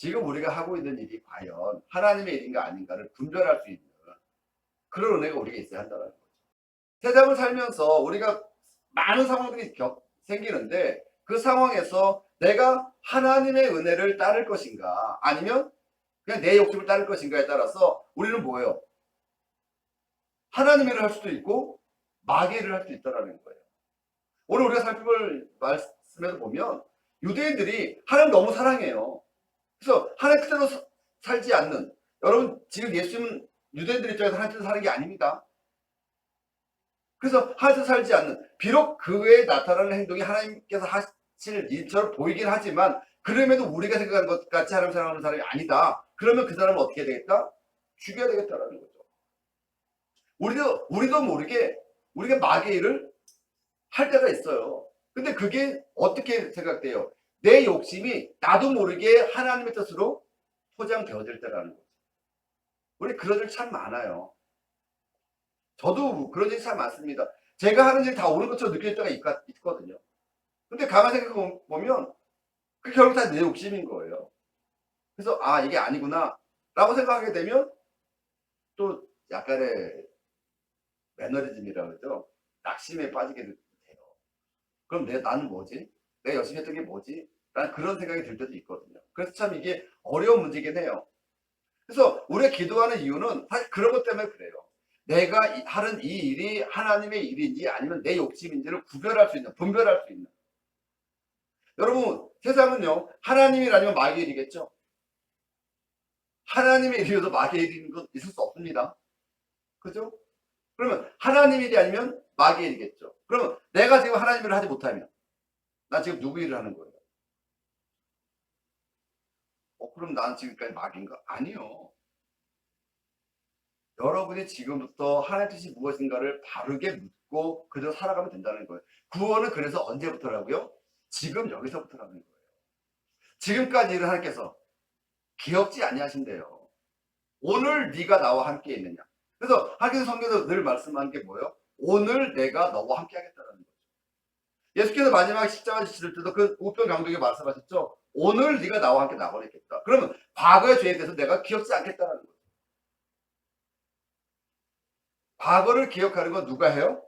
지금 우리가 하고 있는 일이 과연 하나님의 일인가 아닌가를 분별할 수 있는 그런 은혜가 우리에게 있어야 한다는 거죠. 세상을 살면서 우리가 많은 상황들이 생기는데 그 상황에서 내가 하나님의 은혜를 따를 것인가 아니면 그냥 내 욕심을 따를 것인가에 따라서 우리는 뭐예요? 하나님의 일을 할 수도 있고 마귀의 일을 할 수도 있다는 거예요. 오늘 우리가 살펴볼 말씀에서 보면 유대인들이 하나님 너무 사랑해요. 그래서 하나님 뜻대로 살지 않는, 여러분 지금 예수님은 유대인들 입장에서 하나님 뜻대로 사는 게 아닙니다. 그래서 하나님 뜻대로 살지 않는, 비록 그 외에 나타나는 행동이 하나님께서 하실 일처럼 보이긴 하지만 그럼에도 우리가 생각하는 것 같이 하나님 사랑하는 사람이 아니다. 그러면 그 사람은 어떻게 해야 되겠다? 죽여야 되겠다라는 거죠. 우리도 모르게 우리가 마귀의 일을 할 때가 있어요. 근데 그게 어떻게 생각돼요? 내 욕심이 나도 모르게 하나님의 뜻으로 포장되어질 때라는 거죠. 우리 그런 일 참 많아요. 저도 그런 일이 참 많습니다. 제가 하는 일이 다 옳은 것처럼 느낄 때가 있거든요. 근데 가만히 생각해 보면 그 결국 다 내 욕심인 거예요. 그래서 아 이게 아니구나 라고 생각하게 되면 또 약간의 매너리즘이라고 그러죠. 낙심에 빠지게 돼요. 그럼 나는 뭐지? 내가 열심히 했던 게 뭐지? 라는 그런 생각이 들 때도 있거든요. 그래서 참 이게 어려운 문제긴 해요. 그래서 우리가 기도하는 이유는 사실 그런 것 때문에 그래요. 내가 하는 이 일이 하나님의 일인지 아니면 내 욕심인지를 구별할 수 있는, 분별할 수 있는. 여러분, 세상은요, 하나님의 일 아니면 마귀의 일이겠죠? 하나님의 일이어도 마귀의 일인 건 있을 수 없습니다. 그죠? 그러면 하나님의 일이 아니면 마귀의 일이겠죠? 그러면 내가 지금 하나님의 일을 하지 못하면 나 지금 누구 일을 하는 거예요? 그럼 나는 지금까지 마귀인가? 아니요. 여러분이 지금부터 하나님의 뜻이 무엇인가를 바르게 묻고 그대로 살아가면 된다는 거예요. 구원은 그래서 언제부터라고요? 지금 여기서부터라는 거예요. 지금까지 일을 하나님께서 기억지 아니하신대요. 오늘 네가 나와 함께 있느냐. 그래서 하나님께서 성경에서 늘 말씀하는 게 뭐예요? 오늘 내가 너와 함께 하겠다는 거죠. 예수께서 마지막 십자가 지실 때도 그 우편 강도에게 말씀하셨죠. 오늘 네가 나와 함께 나가겠다. 그러면 과거의 죄에 대해서 내가 기억지 않겠다는 거죠. 과거를 기억하는 건 누가 해요?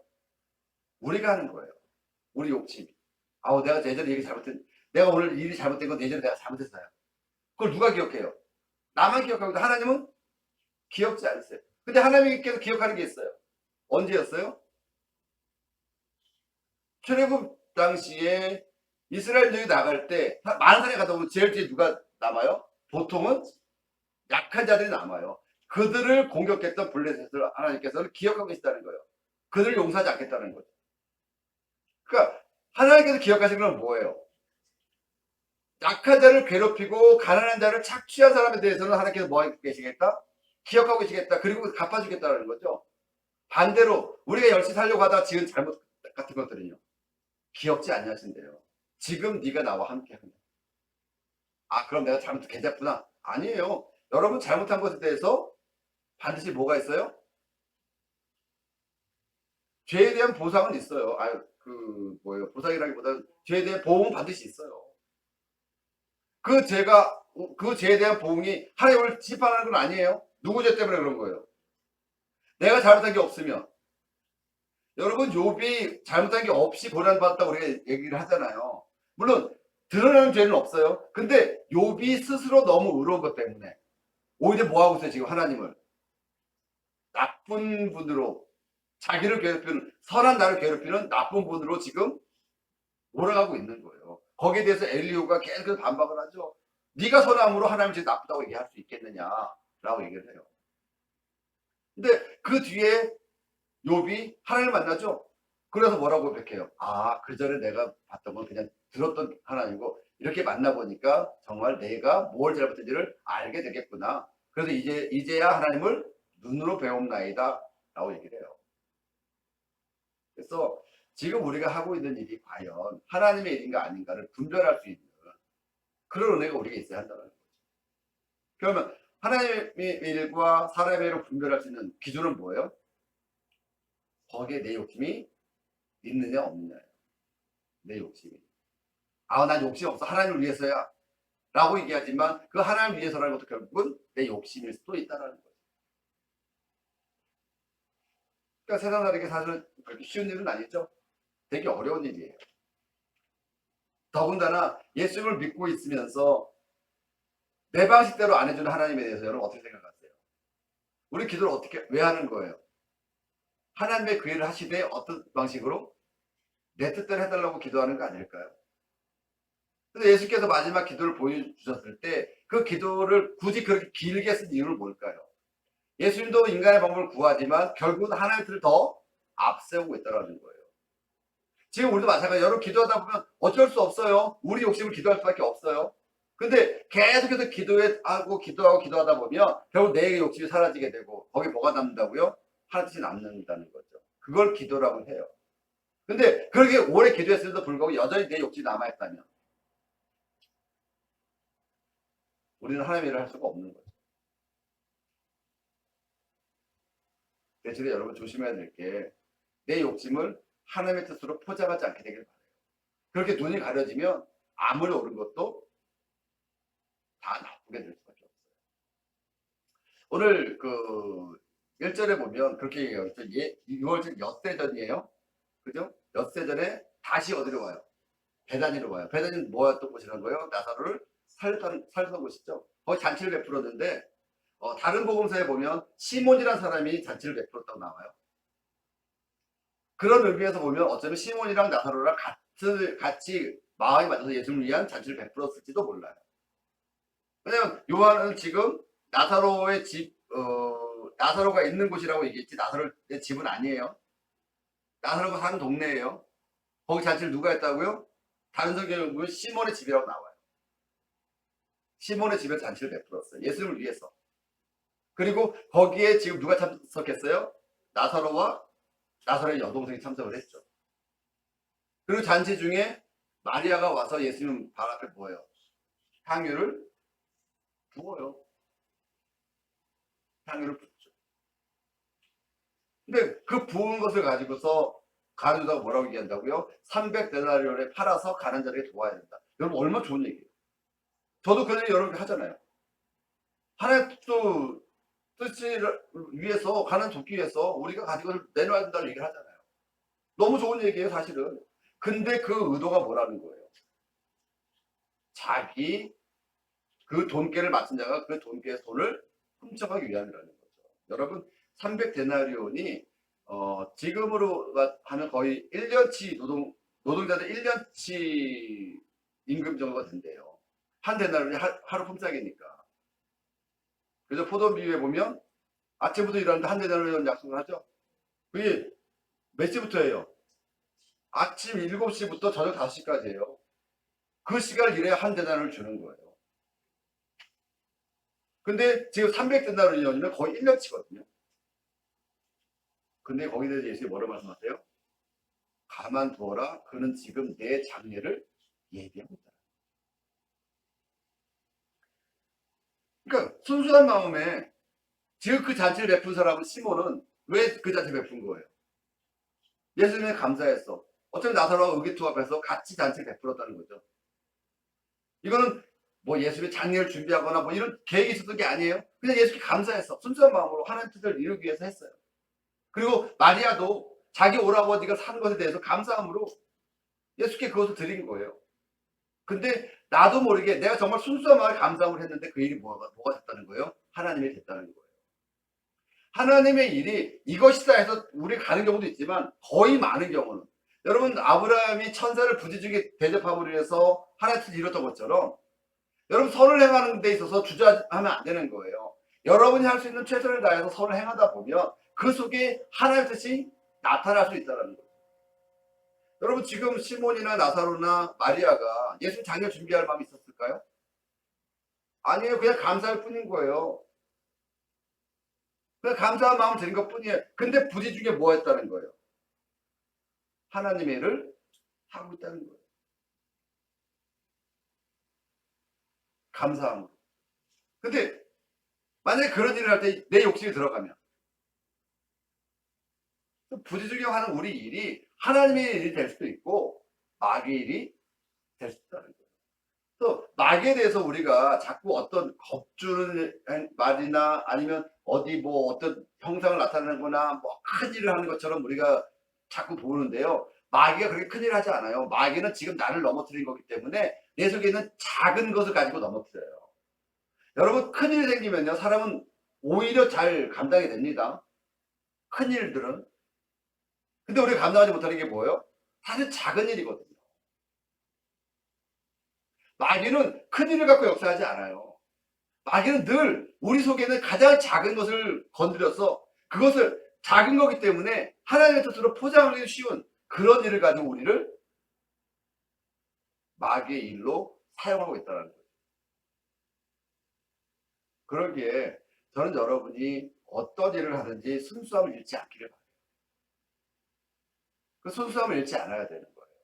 우리가 하는 거예요. 우리 욕심이. 아우 내가 예전에 얘기 잘못했, 내가 오늘 일이 잘못된 건 예전에 내가 잘못했어요. 그걸 누가 기억해요? 나만 기억하고 하나님은 기억지 않으세요. 근데 하나님께서 기억하는 게 있어요. 언제였어요? 출애굽 당시에 이스라엘들이 나갈 때 많은 사람이 갔다 오면 제일 뒤에 누가 남아요? 보통은 약한 자들이 남아요. 그들을 공격했던 블레셋을 하나님께서는 기억하고 계시다는 거예요. 그들을 용서하지 않겠다는 거죠. 그러니까 하나님께서 기억하시는 건 뭐예요? 약한 자를 괴롭히고 가난한 자를 착취한 사람에 대해서는 하나님께서 뭐 하고 계시겠다? 기억하고 계시겠다. 그리고 갚아주겠다는 거죠. 반대로 우리가 열심히 살려고 하다가 지은 잘못 같은 것들은요. 기억지 아니하신대요. 지금 네가 나와 함께 하냐. 아 그럼 내가 잘못 괜찮구나. 아니에요. 여러분 잘못한 것에 대해서 반드시 뭐가 있어요? 죄에 대한 보상은 있어요. 그 뭐예요? 보상이라기보다는 죄에 대한 보응은 반드시 있어요. 그 죄에 대한 보응이 하나님을 심판하는 건 아니에요. 누구 죄 때문에 그런 거예요? 내가 잘못한 게 없으면. 여러분 욥이 잘못한 게 없이 고난받았다고 우리가 얘기를 하잖아요. 물론 드러나는 죄는 없어요. 근데 욥이 스스로 너무 의로운 것 때문에 오히려 뭐하고 있어요? 지금 하나님을 나쁜 분으로, 자기를 괴롭히는, 선한 나를 괴롭히는 나쁜 분으로 지금 몰아가고 있는 거예요. 거기에 대해서 엘리후가 계속 반박을 하죠. 네가 선함으로 하나님을 지금 나쁘다고 얘기할 수 있겠느냐라고 얘기를 해요. 근데 그 뒤에 욥이 하나님을 만나죠. 그래서 뭐라고 고백해요? 아, 그 전에 내가 봤던 건 그냥 들었던 하나님이고 이렇게 만나보니까 정말 내가 뭘 잘못했는지를 알게 되겠구나. 그래서 이제야 하나님을 눈으로 배움나이다 라고 얘기를 해요. 그래서 지금 우리가 하고 있는 일이 과연 하나님의 일인가 아닌가를 분별할 수 있는 그런 은혜가 우리에게 있어야 한다는 거죠. 그러면 하나님의 일과 사람의 일을 분별할 수 있는 기준은 뭐예요? 거기에 내 욕심이 있느냐 없느냐예요. 내 욕심이. 난 욕심 없어. 하나님을 위해서야. 라고 얘기하지만 그 하나님 위해서라는 것도 결국은 내 욕심일 수도 있다는 거죠. 그러니까 세상 살이가 사실은 그렇게 쉬운 일은 아니죠. 되게 어려운 일이에요. 더군다나 예수님을 믿고 있으면서 내 방식대로 안 해주는 하나님에 대해서 여러분 어떻게 생각하세요? 우리 기도를 어떻게 왜 하는 거예요? 하나님의 그 일을 하시되 어떤 방식으로? 내 뜻대로 해달라고 기도하는 거 아닐까요? 그래서 예수께서 마지막 기도를 보여주셨을 때 그 기도를 굳이 그렇게 길게 쓴 이유는 뭘까요? 예수님도 인간의 방법을 구하지만 결국은 하나님의 뜻을 더 앞세우고 있다는 거예요. 지금 우리도 마찬가지예요. 여러분 기도하다 보면 어쩔 수 없어요. 우리 욕심을 기도할 수밖에 없어요. 근데 계속해서 기도하다 보면 결국 내 욕심이 사라지게 되고 거기 뭐가 남는다고요? 하나님 뜻이 남는다는 거죠. 그걸 기도라고 해요. 근데 그렇게 오래 기도했음에도 불구하고 여전히 내 욕심이 남아있다면 우리는 하나님의 일을 할 수가 없는 거죠. 대신에 여러분 조심해야 될 게 내 욕심을 하나님의 뜻으로 포장하지 않게 되길 바라요. 그렇게 눈이 가려지면 아무리 옳은 것도 다 나쁘게 될 수밖에 없어요. 오늘 그 1절에 보면 그렇게 얘기해요. 6월 엿새 전이에요. 그죠? 엿새 전에 다시 어디로 와요? 베다니로 와요. 베다니는 뭐였던 곳이라는 거예요? 나사로를 살던 곳이죠. 거기 잔치를 베풀었는데 다른 복음서에 보면 시몬이라는 사람이 잔치를 베풀었다고 나와요. 그런 의미에서 보면 어쩌면 시몬이랑 나사로랑 같이 마음이 맞아서 예수님을 위한 잔치를 베풀었을지도 몰라요. 왜냐면 요한은 지금 나사로의 나사로가 있는 곳이라고 얘기했지 나사로의 집은 아니에요. 나사로가 사는 동네예요. 거기 잔치를 누가 했다고요? 다른 성경에 보면 시몬의 집이라고 나와요. 시몬의 집에서 잔치를 베풀었어요. 예수님을 위해서. 그리고 거기에 지금 누가 참석했어요? 나사로와 나사로의 여동생이 참석을 했죠. 그리고 잔치 중에 마리아가 와서 예수님 발 앞에 뭐예요? 향유를 부어요. 향유를 붓죠. 근데 그 부은 것을 가지고서 가누다가 뭐라고 얘기한다고요? 300데나리온에 팔아서 가난 자에게 도와야 된다. 여러분 얼마나 좋은 얘기예요. 저도 그런 얘기 여러분 하잖아요. 하나님 뜻을 위해서 가난 돕기 위해서 우리가 가지고 내놔야 된다는 얘기를 하잖아요. 너무 좋은 얘기예요 사실은. 근데 그 의도가 뭐라는 거예요? 자기 그 돈깨를 맡은 자가 그 돈깨의 돈을 훔쳐가기 위함이라는 거죠. 여러분 300데나리온이 지금으로 하면 거의 1년치 노동자들 1년치 임금 정도가 된대요. 한 데나리온이 하루 품삯이니까. 그래서 포도비유에 보면 아침부터 일하는데 한 데나리온 약속을 하죠. 그게 몇 시부터예요? 아침 7시부터 저녁 5시까지예요. 그 시간을 일해야 한 데나리온을 주는 거예요. 근데 지금 300데나리온이면 거의 1년치거든요. 근데 거기에 대해서 예수님이 뭐라고 말씀하세요? 가만두어라. 그는 지금 내 장례를 예비하고 있다. 그러니까 순수한 마음에 지금 그 잔치를 베푼 사람은 시몬은 왜 그 잔치를 베푼 거예요? 예수님에 감사했어. 어차피 나사로와 의기투합해서 같이 잔치를 베풀었다는 거죠. 이거는 뭐 예수님의 장례를 준비하거나 뭐 이런 계획이 있었던 게 아니에요. 그냥 예수님께 감사했어. 순수한 마음으로 하나님 뜻을 이루기 위해서 했어요. 그리고 마리아도 자기 오라버니가 산 것에 대해서 감사함으로 예수께 그것을 드린 거예요. 근데 나도 모르게 내가 정말 순수한 마음에 감사함을 했는데 그 일이 뭐가 됐다는 거예요? 하나님이 됐다는 거예요. 하나님의 일이 이것이다 해서 우리가 가는 경우도 있지만 거의 많은 경우는 여러분 아브라함이 천사를 부지중에 대접함으로 인해서 하나님의 뜻을 이뤘던 것처럼 여러분 선을 행하는 데 있어서 주저하면 안 되는 거예요. 여러분이 할 수 있는 최선을 다해서 선을 행하다 보면 그 속에 하나님의 뜻이 나타날 수 있다는 거예요. 여러분 지금 시몬이나 나사로나 마리아가 예수 장례 준비할 마음이 있었을까요? 아니에요. 그냥 감사할 뿐인 거예요. 그냥 감사한 마음을 드린 것 뿐이에요. 근데 부지 중에 뭐 했다는 거예요? 하나님의 일을 하고 있다는 거예요. 감사함으로. 근데 만약에 그런 일을 할 때 내 욕심이 들어가면 부지 중에 하는 우리 일이 하나님의 일이 될 수도 있고 마귀의 일이 될 수도 있다는 거예요. 또 마귀에 대해서 우리가 자꾸 어떤 겁주는 말이나 아니면 어디 뭐 어떤 형상을 나타내는 거나 뭐 큰일을 하는 것처럼 우리가 자꾸 보는데요. 마귀가 그렇게 큰일을 하지 않아요. 마귀는 지금 나를 넘어뜨린 거기 때문에 내 속에 있는 작은 것을 가지고 넘어뜨려요. 여러분, 큰일이 생기면요, 사람은 오히려 잘 감당이 됩니다. 큰일들은. 근데 우리가 감당하지 못하는 게 뭐예요? 사실 작은 일이거든요. 마귀는 큰일을 갖고 역사하지 않아요. 마귀는 늘 우리 속에 있는 가장 작은 것을 건드려서 그것을 작은 거기 때문에 하나님의 뜻으로 포장하기 쉬운 그런 일을 가지고 우리를 마귀의 일로 사용하고 있다는 거예요. 그러기에 저는 여러분이 어떤 일을 하든지 순수함을 잃지 않기를 바라요. 그 순수함을 잃지 않아야 되는 거예요.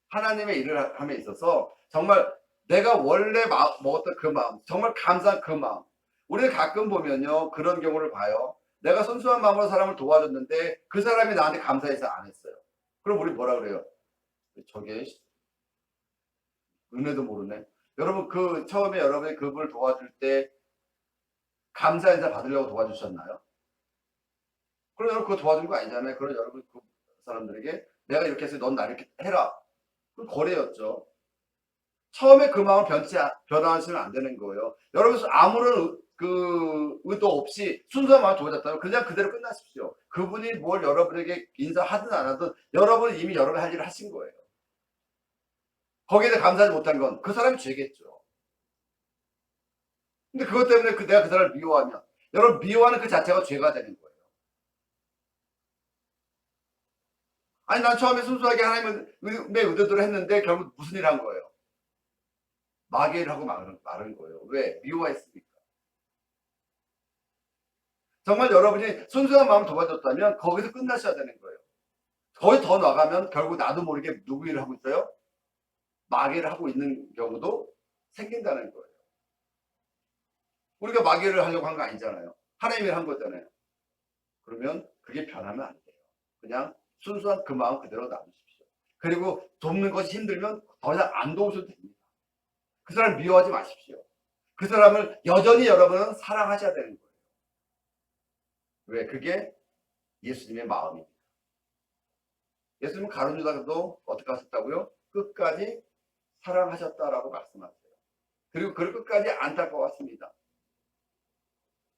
하나님의 일을 함에 있어서 정말 내가 원래 먹었던 그 마음, 정말 감사한 그 마음. 우리는 가끔 보면요, 그런 경우를 봐요. 내가 순수한 마음으로 사람을 도와줬는데 그 사람이 나한테 감사해서 안 했어요. 그럼 우리 뭐라 그래요? 저게 은혜도 모르네. 여러분, 그 처음에 여러분이 그분을 도와줄 때 감사 인사 받으려고 도와주셨나요? 그럼 여러분 그거 도와준 거 아니잖아요. 그럼 여러분 그 사람들에게 내가 이렇게 해서 넌 나 이렇게 해라. 그 거래였죠. 처음에 그 마음 변화하시면 안 되는 거예요. 여러분 아무런 그 의도 없이 순수한 마음 도와줬다면 그냥 그대로 끝나십시오. 그분이 뭘 여러분에게 인사하든 안 하든 여러분은 이미 여러 가지 할 일을 하신 거예요. 거기에 대해 감사하지 못한 건 그 사람이 죄겠죠. 근데 그것 때문에 내가 그 사람을 미워하면 여러분 미워하는 그 자체가 죄가 되는 거예요. 아니 난 처음에 순수하게 하나님의 의도대로 했는데 결국 무슨 일을 한 거예요? 마귀를 하고 말은 거예요. 왜? 미워했으니까. 정말 여러분이 순수한 마음 도와줬다면 거기서 끝나셔야 되는 거예요. 거기 더 나가면 결국 나도 모르게 누구 일을 하고 있어요? 마귀를 하고 있는 경우도 생긴다는 거예요. 우리가 마귀를 하려고 한 거 아니잖아요. 하나님이 한 거잖아요. 그러면 그게 변하면 안 돼요. 그냥 순수한 그 마음 그대로 놔두십시오. 그리고 돕는 것이 힘들면 더 이상 안 도우셔도 됩니다. 그 사람을 미워하지 마십시오. 그 사람을 여전히 여러분은 사랑하셔야 되는 거예요. 왜? 그게 예수님의 마음입니다. 예수님은 가룟유다도 어떻게 하셨다고요? 끝까지 사랑하셨다라고 말씀하세요. 그리고 그를 끝까지 안타까워하십니다.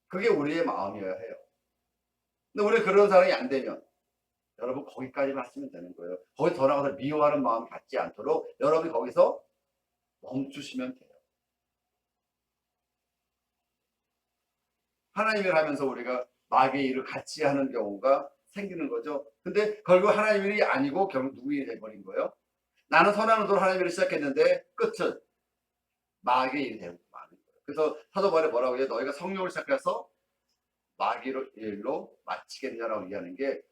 그게 우리의 마음이어야 해요. 근데 우리 그런 사람이 안 되면 여러분 거기까지만 하시면 되는 거예요. 거기 더 나가서 미워하는 마음 갖지 않도록 여러분이 거기서 멈추시면 돼요. 하나님을 하면서 우리가 마귀의 일을 같이 하는 경우가 생기는 거죠. 근데 결국 하나님 일이 아니고 결국 누구 일이 돼버린 거예요? 나는 선한 의도로 하나님 일을 시작했는데 끝은 마귀의 일이 되고 마는 거예요. 그래서 사도 바울이 뭐라고 해요? 너희가 성령을 시작해서 마귀의 일로 마치겠냐라고 얘기하는 게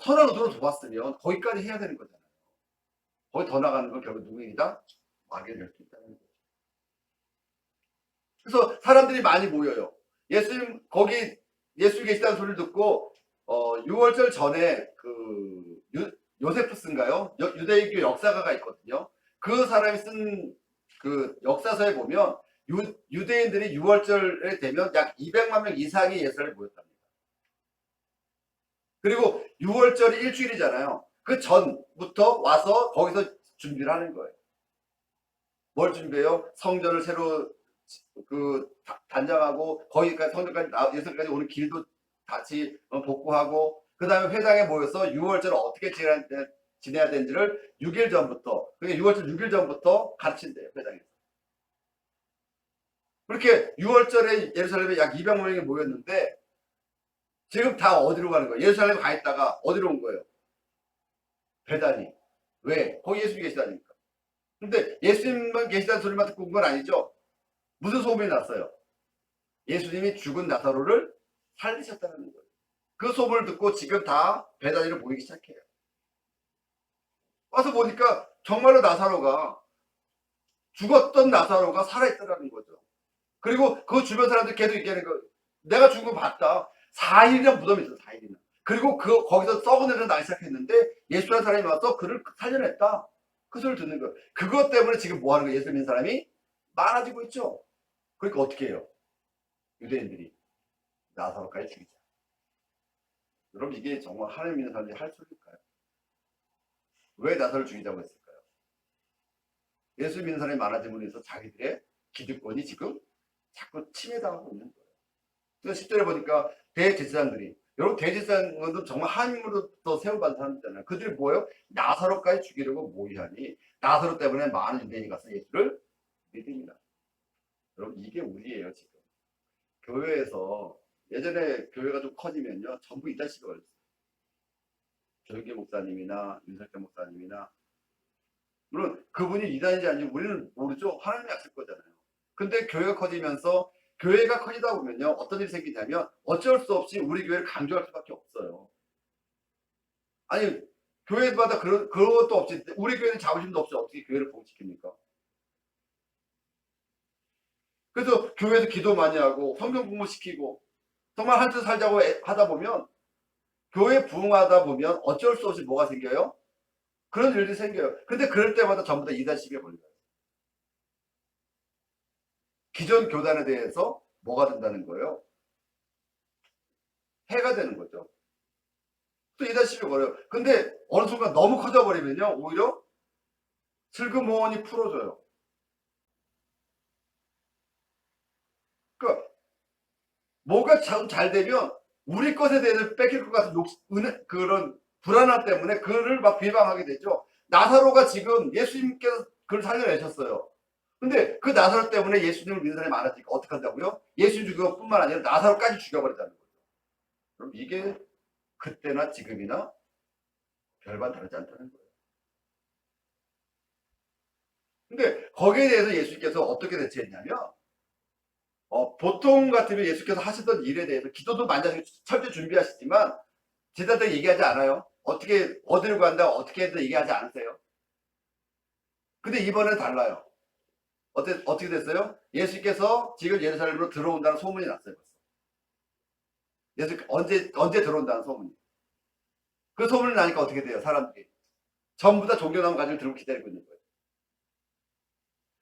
선한 의도로 도왔으면 거기까지 해야 되는 거잖아요. 거기 더 나가는 건 결국 누구 일이다? 마귀의 일을 할 수 있다는 거죠. 그래서 사람들이 많이 모여요. 예수님 거기 예수 계시다는 소리를 듣고 6월절 전에 그 요세푸스인가요? 유대교 역사가가 있거든요. 그 사람이 쓴 그 역사서에 보면 유대인들이 6월절에 되면 약 200만 명 이상이 예수를 모였답니다. 그리고 6월절이 일주일이잖아요. 그 전부터 와서 거기서 준비를 하는 거예요. 뭘 준비해요? 성전을 새로 그 단장하고 거기까지 성전까지 예수까지 오는 길도 같이 복구하고 그 다음에 회당에 모여서 6월절을 어떻게 지내야 되는지를 6일 전부터 그러니까 6월절 6일 전부터 가르친대요. 회당에서. 그렇게 6월절에 예루살렘에 약 200만 명이 모였는데 지금 다 어디로 가는 거예요? 예루살렘에 가 있다가 어디로 온 거예요? 베다니. 왜? 거기 예수님이 계시다니까. 근데 예수님만 계시다는 소리만 듣고 온 건 아니죠. 무슨 소문이 났어요? 예수님이 죽은 나사로를 살리셨다는 거예요. 그 소문을 듣고 지금 다 베다니를 모이기 시작해요. 와서 보니까 정말로 나사로가 죽었던 나사로가 살아있더라는 거죠. 그리고 그 주변 사람들 계속 얘기하는 거 내가 죽은 거 봤다. 4일이나 무덤이 있어 4일이나. 그리고 거기서 썩은 애를 나기 시작했는데 예수라는 사람이 와서 그를 살려냈다. 그 소리를 듣는 거예요. 그것 때문에 지금 뭐 하는 거예요? 예수 믿는 사람이 많아지고 있죠. 그러니까 어떻게 해요? 유대인들이 나사로까지 죽이자. 여러분 이게 정말 하나님 믿는 사람들이 할 소리일까요? 왜 나사로를 죽이자고 했을까요? 예수 믿는 사람이 많아짐으로 해서 자기들의 기득권이 지금 자꾸 침해당하고 있는 거예요. 그래서 10절에 보니까 대제사장들이, 여러분 대제사장은 정말 하나님으로부터 세워받은 사람들이잖아요. 그들이 뭐예요? 나사로까지 죽이려고 모의하니 나사로 때문에 많은 유대인이 가서 예수를 믿습니다. 여러분 이게 우리예요. 지금 교회에서, 예전에 교회가 좀 커지면요 전부 이단식이 걸렸어요. 조영기 목사님이나 윤석열 목사님이나, 물론 그분이 이단인지 아닌지 우리는 모르죠. 하나님이 아실 거잖아요. 근데 교회가 커지면서, 교회가 커지다 보면요 어떤 일이 생기냐면 어쩔 수 없이 우리 교회를 강조할 수밖에 없어요. 아니 교회마다 그런 것도 없이, 우리 교회는 자부심도 없이 어떻게 교회를 봉지킵니까? 그래서 교회에서 기도 많이 하고 성경 공부시키고 정말 한 뜻 살자고 하다 보면, 교회 부흥하다 보면 어쩔 수 없이 뭐가 생겨요? 그런 일들이 생겨요. 근데 그럴 때마다 전부 다 이단식에 걸려요. 기존 교단에 대해서 뭐가 된다는 거예요? 해가 되는 거죠. 또 이단식에 걸려요. 근데 어느 순간 너무 커져버리면요 오히려 슬그머니 풀어줘요. 그러니까 뭐가 잘 되면 우리 것에 대해서 뺏길 것 같은 그런 불안함 때문에 그를 막 비방하게 되죠. 나사로가 지금 예수님께서 그를 살려내셨어요. 근데 그 나사로 때문에 예수님을 믿는 사람이 많아지니까 어떻게 한다고요? 예수님 죽인 것뿐만 아니라 나사로까지 죽여버리자는 거죠. 그럼 이게 그때나 지금이나 별반 다르지 않다는 거예요. 근데 거기에 대해서 예수님께서 어떻게 대처했냐면, 보통 같으면 예수께서 하시던 일에 대해서 기도도 많이 철저히 준비하시지만 제자들 얘기하지 않아요. 어떻게 어디로 간다 어떻게 해도 얘기하지 않으세요. 근데 이번에는 달라요. 어떻게 됐어요? 예수께서 지금 예루살렘으로 들어온다는 소문이 났어요. 예수 언제 들어온다는 소문이. 그 소문이 나니까 어떻게 돼요? 사람들이 전부 다 종려나무 가지를 들고 기다리고 있는 거예요.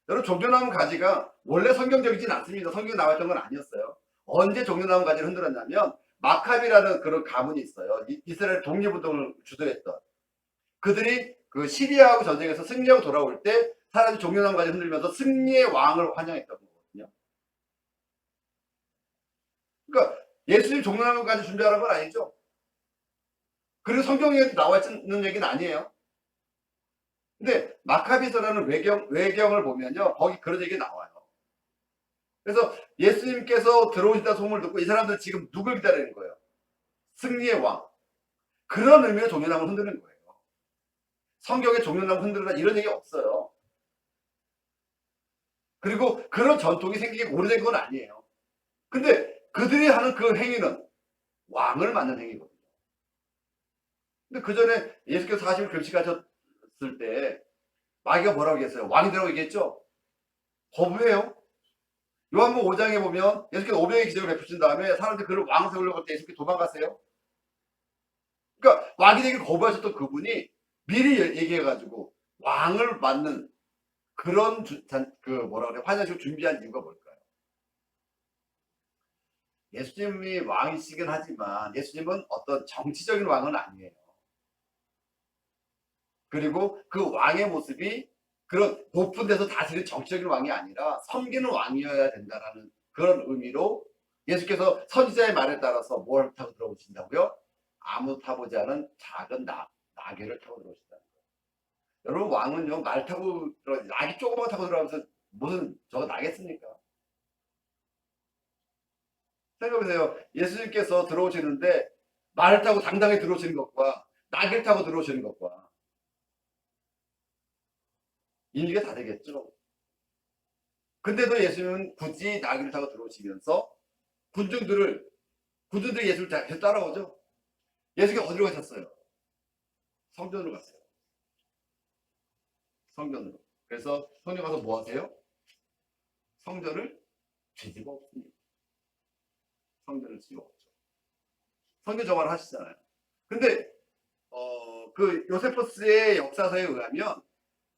여러분 종려나무 가지가 원래 성경적이진 않습니다. 성경에 나왔던 건 아니었어요. 언제 종려나무 가지를 흔들었냐면 마카비라는 그런 가문이 있어요. 이스라엘 독립운동을 주도했던 그들이 그 시리아하고 전쟁에서 승리하고 돌아올 때 사람이 종려나무 가지 흔들면서 승리의 왕을 환영했던 거거든요. 그러니까 예수님 종려나무 가지 준비하라는 건 아니죠. 그리고 성경에 나와 있는 얘기는 아니에요. 근데 마카비서라는 외경을 보면요 거기 그런 얘기 나와요. 그래서 예수님께서 들어오신다는 소문을 듣고 이 사람들 지금 누굴 기다리는 거예요? 승리의 왕. 그런 의미로 종려나무를 흔드는 거예요. 성경에 종려나무 흔들라 이런 얘기 없어요. 그리고 그런 전통이 생기기 오래된 건 아니에요. 근데 그들이 하는 그 행위는 왕을 맞는 행위거든요. 근데 그 전에 예수께서 40일 금식하셨을 때 마귀가 뭐라고 얘기했어요? 왕이 되라고 얘기했죠? 거부해요. 요한복음 5장에 보면 예수께서 500의 기적을 베푸신 다음에 사람들이 그를 왕 세우려고 할 때 예수께서 도망갔어요. 그러니까 왕이 되기를 거부하셨던 그분이 미리 얘기해가지고 왕을 맞는 그런 뭐라 그래 환영식을 준비한 이유가 뭘까요? 예수님이 왕이시긴 하지만 예수님은 어떤 정치적인 왕은 아니에요. 그리고 그 왕의 모습이 그런 높은 데서 다스리는 정치적인 왕이 아니라 섬기는 왕이어야 된다라는 그런 의미로 예수께서 선지자의 말에 따라서 뭘 타고 들어오신다고요? 아무 타보지 않은 작은 나귀를 타고 들어오신다는 거예요. 여러분 왕은요 말 타고 나귀 조그만 타고 들어가면서 무슨 저거 나겠습니까? 생각해보세요. 예수님께서 들어오시는데 말을 타고 당당히 들어오시는 것과 나귀를 타고 들어오시는 것과 인류가 다르겠죠. 근데도 예수님은 굳이 나귀를 타고 들어오시면서 군중들이 예수를 계속 따라오죠. 예수가 어디로 가셨어요? 성전으로 갔어요. 성전으로. 그래서 성전 가서 뭐 하세요? 성전을 뒤집어 엎습니다. 성전을 뒤집어 엎죠. 성전 정화를 하시잖아요. 근데 그 요세포스의 역사서에 의하면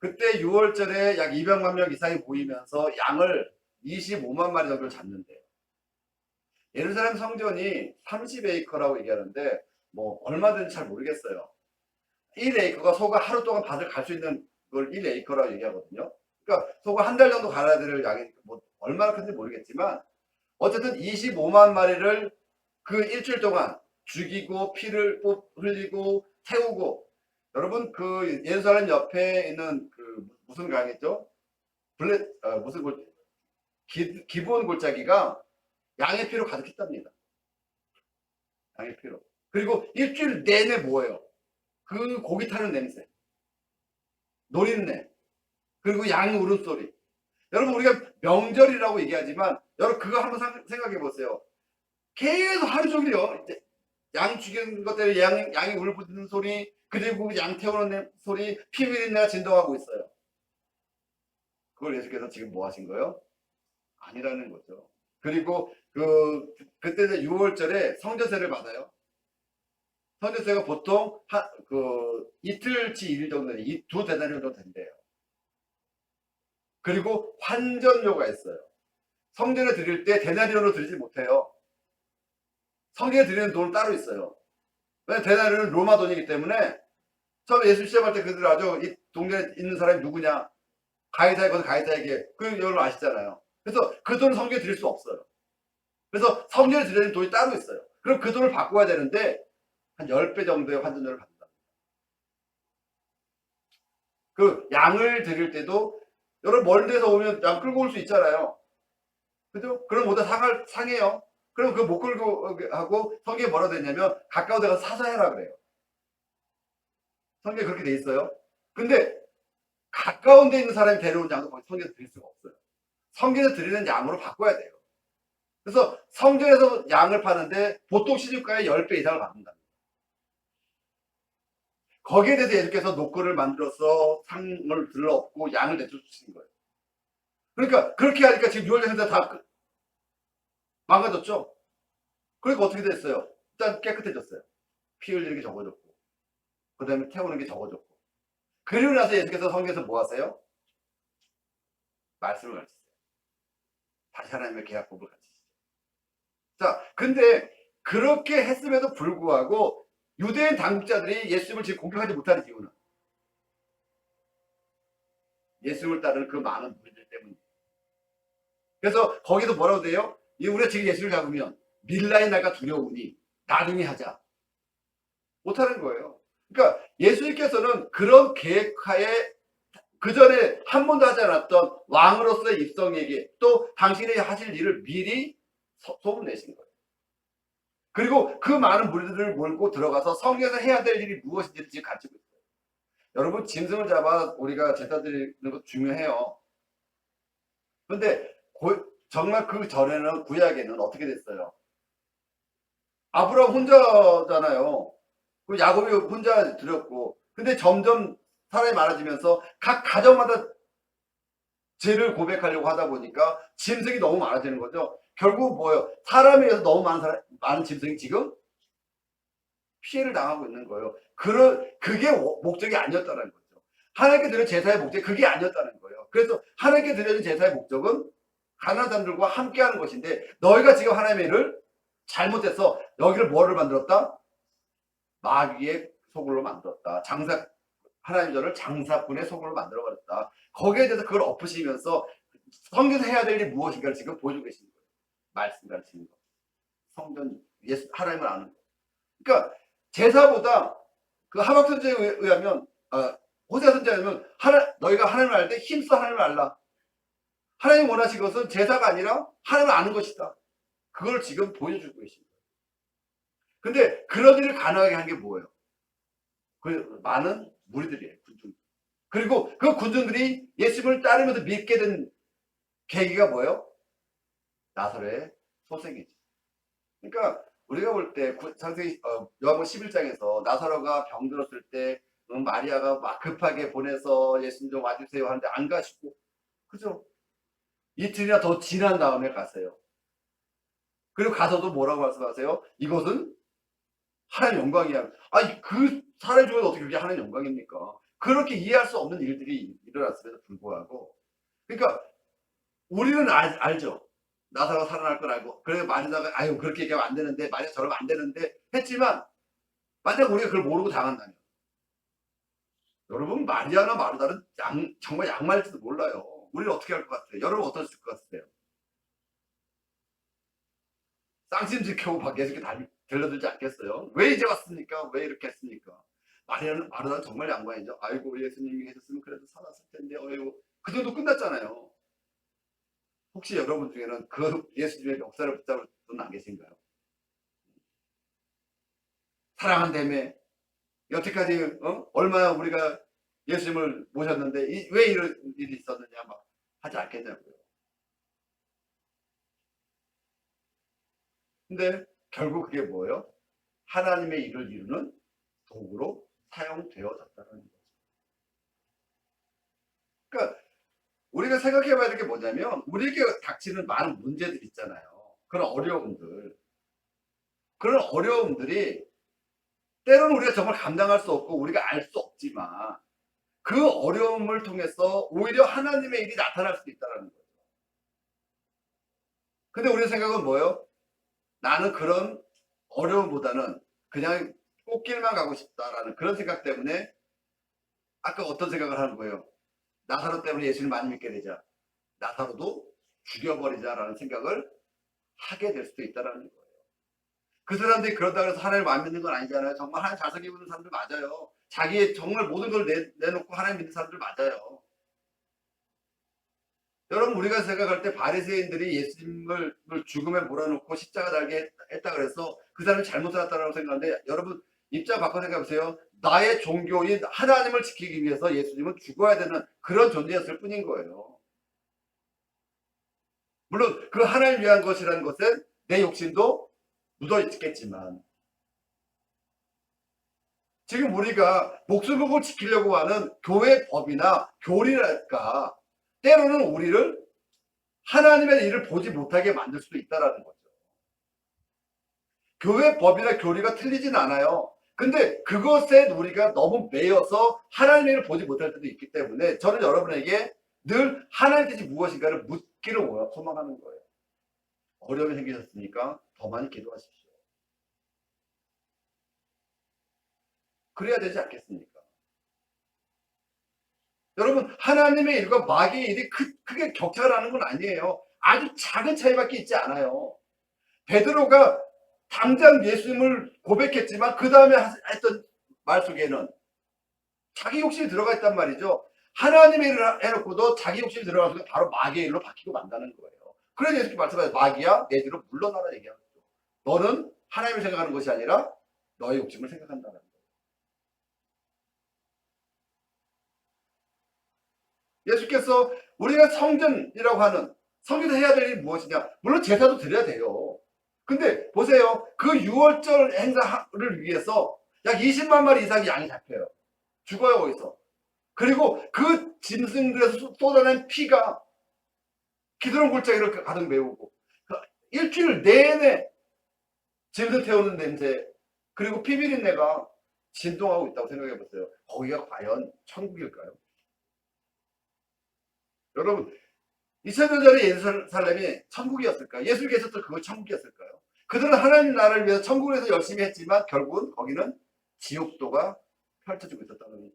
그때 6월절에 약 200만 명 이상이 모이면서 양을 25만 마리 정도를 잡는데요. 예루살렘 성전이 30에이커라고 얘기하는데 뭐 얼마든지 잘 모르겠어요. 1에이커가 소가 하루 동안 밭을 갈 수 있는 걸 1에이커라고 얘기하거든요. 그러니까 소가 한 달 정도 갈아야 될 양이 뭐 얼마나 큰지 모르겠지만 어쨌든 25만 마리를 그 일주일 동안 죽이고 피를 흘리고 태우고, 여러분 그 예루살렘 옆에 있는 그 무슨 강이죠? 무슨 기브온 골짜기가 양의 피로 가득했답니다. 양의 피로. 그리고 일주일 내내 뭐예요? 그 고기 타는 냄새, 노린내, 그리고 양 울음소리. 여러분 우리가 명절이라고 얘기하지만 여러분 그거 한번 생각해 보세요. 계속 하루 종일요. 양 죽이는 것 때문에 양이 울부짖는 소리, 그리고 양 태우는 소리, 피 비린내가 진동하고 있어요. 그걸 예수께서 지금 뭐 하신 거예요? 아니라는 거죠. 그리고 그때 6월절에 성전세를 받아요. 성전세가 보통 이틀치 일 정도, 두 데나리온 정도 된대요. 그리고 환전료가 있어요. 성전에 드릴 때 데나리온으로 드리지 못해요. 성전에 드리는 돈은 따로 있어요. 왜냐면 데나리온은 로마 돈이기 때문에. 처음에 예수 시험할 때 그들 아주 이 동네에 있는 사람이 누구냐, 가이사에게 그 여러분 아시잖아요. 그래서 그 돈을 성전에 드릴 수 없어요. 그래서 성전에 드리는 돈이 따로 있어요. 그럼 그 돈을 바꿔야 되는데 한 10배 정도의 환전료를 받는다. 그 양을 드릴 때도 여러분 멀은 데서 오면 양 끌고 올 수 있잖아요. 그죠? 그럼 모두 상해요. 그럼 그 못 끌고 하고 성경에 뭐라 되냐면 가까운 데 가서 사서 해라 그래요. 성경에 그렇게 돼 있어요. 근데 가까운 데 있는 사람이 데려온 양도 성경에서 드릴 수가 없어요. 성경에서 드리는 양으로 바꿔야 돼요. 그래서 성전에서 양을 파는데 보통 시중가의 10배 이상을 받는다. 거기에 대해서 예수께서 노크를 만들어서 상을 들러엎고 양을 내쫓으신 거예요. 그러니까 그렇게 하니까 지금 6월 행사 다 망가졌죠. 그러니까 어떻게 됐어요? 일단 깨끗해졌어요. 피 흘리는 게 적어졌고, 그 다음에 태우는 게 적어졌고. 그리고 나서 예수께서 성경에서 뭐 하세요? 말씀을 가르치세요. 다시 하나님의 계약법을 가르치시죠. 자, 근데 그렇게 했음에도 불구하고 유대인 당국자들이 예수님을 지금 공격하지 못하는 이유는 예수님을 따르는 그 많은 무리들 때문이에요. 그래서 거기서 뭐라고 돼요? 우리가 지금 예수를 잡으면 밀라의 날과 두려우니 나중에 하자. 못하는 거예요. 그러니까 예수님께서는 그런 계획하에 그 전에 한 번도 하지 않았던 왕으로서의 입성에게 또 당신이 하실 일을 미리 소문내신 거예요. 그리고 그 많은 무리들을 몰고 들어가서 성경에서 해야 될 일이 무엇인지를 지금 가르치고 있어요. 여러분 짐승을 잡아 우리가 제사 드리는 것 중요해요. 그런데 정말 그 전에는 구약에는 어떻게 됐어요? 아브라함 혼자잖아요. 그 야곱이 혼자 드렸고, 근데 점점 사람이 많아지면서 각 가정마다 죄를 고백하려고 하다 보니까 짐승이 너무 많아지는 거죠. 결국 뭐예요? 사람에 의해서 너무 많은 짐승이 지금 피해를 당하고 있는 거예요. 그게 목적이 아니었다는 거죠. 하나님께 드린 제사의 목적이 그게 아니었다는 거예요. 그래서 하나님께 드려진 제사의 목적은 가난한 사람들과 함께하는 것인데, 너희가 지금 하나님의 일을 잘못해서 여기를 뭐를 만들었다? 마귀의 소굴로 만들었다. 하나님 저를 장사꾼의 소굴로 만들어버렸다. 거기에 대해서 그걸 엎으시면서 성경에서 해야 될 일이 무엇인가를 지금 보여주고 계시는 거예요. 말씀 가르치는 거. 성전, 예수, 하나님을 아는 거. 그러니까 제사보다 그 하박 선지자에 의하면, 호세아 선지자에 의하면 너희가 하나님을 알 때 힘써 하나님을 알라. 하나님 원하신 것은 제사가 아니라 하나님을 아는 것이다. 그걸 지금 보여주고 계십니다. 근데 그런 일을 가능하게 한 게 뭐예요? 그 많은 무리들이에요. 군중. 그리고 그 군중들이 예수님을 따르면서 믿게 된 계기가 뭐예요? 나사로의 소생이지. 그러니까 우리가 볼 때 요한복음 11장에서 나사로가 병들었을 때 마리아가 막 급하게 보내서 예수님 좀 와주세요 하는데 안 가시고, 그죠? 이틀이나 더 지난 다음에 가세요. 그리고 가서도 뭐라고 말씀하세요? 이것은 하나님 영광이야. 아니 그 사람이 죽어도 어떻게 그게 하나님 영광입니까? 그렇게 이해할 수 없는 일들이 일어났음에도 불구하고, 그러니까 우리는 알죠. 나사로 살아날 걸 알고, 그래서 마리다가 아유 그렇게 얘기하면 안 되는데, 마리아 저러면 안 되는데 했지만, 만약 우리가 그걸 모르고 당한다면, 여러분 마리아나 마르다는 정말 양말일지도 몰라요. 우리는 어떻게 할 것 같아요? 여러분 어떠실 것 같으세요? 쌍심지 켜고 밖에 이렇게 들려들지 않겠어요? 왜 이제 왔습니까? 왜 이렇게 했습니까? 마르다는 정말 양반이죠. 아이고 예수님이 계셨으면 그래도 살았을 텐데, 어이구, 그 정도 끝났잖아요. 혹시 여러분 중에는 그 예수님의 멱살을 붙잡을 분 안 계신가요? 사랑한다며, 여태까지 얼마나 우리가 예수님을 모셨는데 왜 이런 일이 있었느냐 막 하지 않겠냐고요. 근데 결국 그게 뭐예요? 하나님의 일을 이루는 도구로 사용되어졌다는 거죠. 그러니까 우리가 생각해 봐야 될 게 뭐냐면, 우리에게 닥치는 많은 문제들 있잖아요. 그런 어려움들. 그런 어려움들이 때로는 우리가 정말 감당할 수 없고 우리가 알 수 없지만, 그 어려움을 통해서 오히려 하나님의 일이 나타날 수도 있다는 거죠. 근데 우리 생각은 뭐예요? 나는 그런 어려움보다는 그냥 꽃길만 가고 싶다라는 그런 생각 때문에, 아까 어떤 생각을 하는 거예요? 나사로 때문에 예수를 많이 믿게 되자, 나사로도 죽여버리자라는 생각을 하게 될 수도 있다는 거예요. 그 사람들이 그런다고 해서 하나님을 안 믿는 건 아니잖아요. 정말 하나님 잘 섬기는 사람들 맞아요. 자기의 정말 모든 걸 내놓고 하나님 믿는 사람들 맞아요. 여러분 우리가 생각할 때 바리새인들이 예수님을 죽음에 몰아놓고 십자가 달게 했다 그래서 그 사람이 잘못 살았다고 생각하는데, 여러분 입장 바꿔 생각해 보세요. 나의 종교인 하나님을 지키기 위해서 예수님은 죽어야 되는 그런 존재였을 뿐인 거예요. 물론 그 하나님 위한 것이라는 것은 내 욕심도 묻어 있겠지만, 지금 우리가 목숨을 지키려고 하는 교회 법이나 교리랄까, 때로는 우리를 하나님의 일을 보지 못하게 만들 수도 있다는 거죠. 교회 법이나 교리가 틀리진 않아요. 근데 그것에 우리가 너무 매여서 하나님의 일을 보지 못할 때도 있기 때문에, 저는 여러분에게 늘 하나님의 뜻이 무엇인가를 묻기를 소망하는 거예요. 어려움이 생기셨으니까 더 많이 기도하십시오. 그래야 되지 않겠습니까? 여러분 하나님의 일과 마귀의 일이 크게 격차가 나는 건 아니에요. 아주 작은 차이밖에 있지 않아요. 베드로가 당장 예수님을 고백했지만 그 다음에 했던 말 속에는 자기 욕심이 들어가 있단 말이죠. 하나님의 일을 해놓고도 자기 욕심이 들어가서 바로 마귀의 일로 바뀌고 만다는 거예요. 그래서 예수님이 말씀하세요. 마귀야 내 뒤로 물러나라 얘기하죠. 너는 하나님을 생각하는 것이 아니라 너의 욕심을 생각한다는 거예요. 예수께서 우리가 성전이라고 하는, 성전에서 해야 될 일이 무엇이냐? 물론 제사도 드려야 돼요. 근데 보세요. 그 유월절 행사를 위해서 약 20만 마리 이상의 양이 잡혀요. 죽어요 거기서. 그리고 그 짐승들에서 쏟아낸 피가 기드론 골짜기를 가득 메우고, 일주일 내내 짐승 태우는 냄새, 그리고 피 비린내가 진동하고 있다고 생각해 보세요. 거기가 과연 천국일까요? 여러분 2000년 전에 예루살렘이 천국이었을까요? 예수님께서도 그거 천국이었을까요? 그들은 하나님 나라를 위해서 천국에서 열심히 했지만 결국은 거기는 지옥도가 펼쳐지고 있었다는 거예요.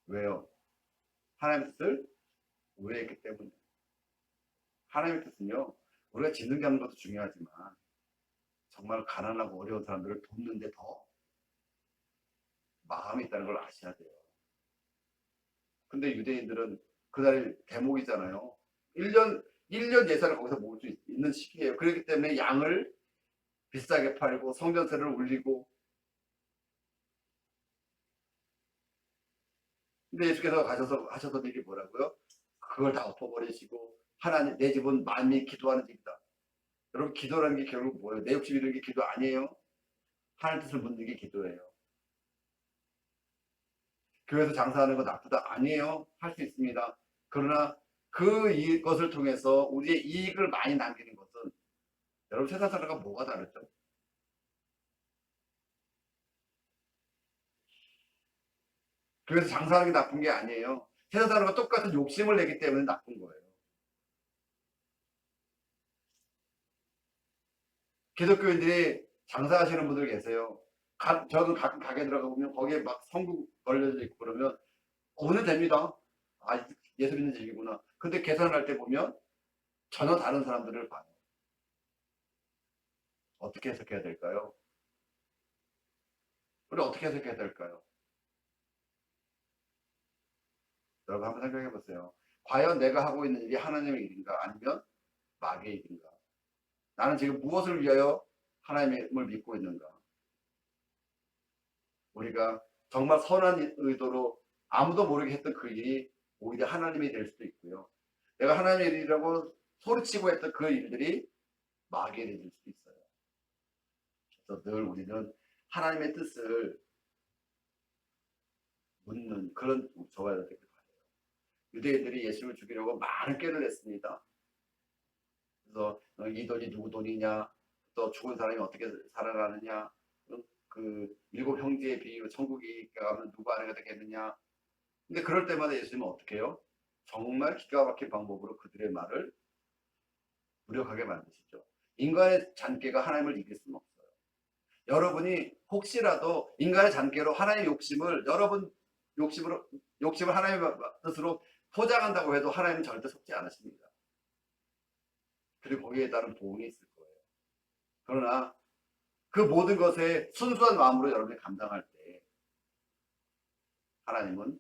왜요? 하나님의 뜻을 오해했기 때문에. 하나님의 뜻은요, 우리가 짓는 게 하는 것도 중요하지만 정말 가난하고 어려운 사람들을 돕는 데 더 마음이 있다는 걸 아셔야 돼요. 근데 유대인들은 그날이 대목이잖아요. 1년 예산을 거기서 모을 수 있는 시기예요. 그렇기 때문에 양을 비싸게 팔고 성전세를 올리고. 근데 예수께서 가셔서 하셨던 일이 뭐라고요? 그걸 다 엎어버리시고, 하나님 내 집은 만민이 기도하는 집이다. 여러분 기도라는 게 결국 뭐예요? 내 욕심 이루는 게 기도 아니에요? 하나님 뜻을 묻는 게 기도예요. 교회에서 장사하는 거 나쁘다 아니에요? 할 수 있습니다. 그러나 그것을 통해서 우리의 이익을 많이 남기는 것은, 여러분 세상 사람과 뭐가 다르죠? 그래서 장사하는 게 나쁜 게 아니에요. 세상 사람과 똑같은 욕심을 내기 때문에 나쁜 거예요. 기독교인들이 장사하시는 분들 계세요. 저도 가끔 가게 들어가 보면 거기에 막 성국 걸려져 있고 그러면 오늘 됩니다. 아, 예수 믿는 집이구나. 근데 계산할 때 보면 전혀 다른 사람들을 봐요. 어떻게 해석해야 될까요? 우리 어떻게 해석해야 될까요? 여러분 한번 생각해 보세요. 과연 내가 하고 있는 일이 하나님의 일인가 아니면 마귀의 일인가? 나는 지금 무엇을 위하여 하나님을 믿고 있는가? 우리가 정말 선한 의도로 아무도 모르게 했던 그 일이 오히려 하나님이 될 수도 있고요. 내가 하나님의 일이라고 소리치고 했던 그 일들이 마귀의 일이 될 수도 있어요. 그래서 늘 우리는 하나님의 뜻을 묻는 그런 저가 되길 바라요. 유대인들이 예수를 죽이려고 많은 꾀를 냈습니다. 그래서 이 돈이 누구 돈이냐, 또 죽은 사람이 어떻게 살아가느냐, 그 일곱 형제의 비유, 천국이 가면 누구 아내가 되겠느냐. 근데 그럴 때마다 예수님은 어떻게 해요? 정말 기가 막힌 방법으로 그들의 말을 무력하게 만드시죠. 인간의 잔꾀가 하나님을 이길 수는 없어요. 여러분이 혹시라도 인간의 잔꾀로 하나님의 욕심을 욕심을 하나님의 뜻으로 포장한다고 해도 하나님은 절대 속지 않으십니다. 그리고 거기에 따른 보응이 있을 거예요. 그러나 그 모든 것에 순수한 마음으로 여러분이 감당할 때 하나님은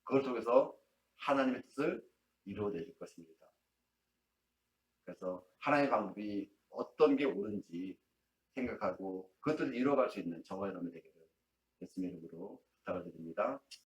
그걸 통해서 하나님의 뜻을 이루어내실 것입니다. 그래서 하나님의 방법이 어떤 게 옳은지 생각하고 그것들을 이루어갈 수 있는 저와 여러분이 되기를 예수님의 이름으로 부탁을 드립니다.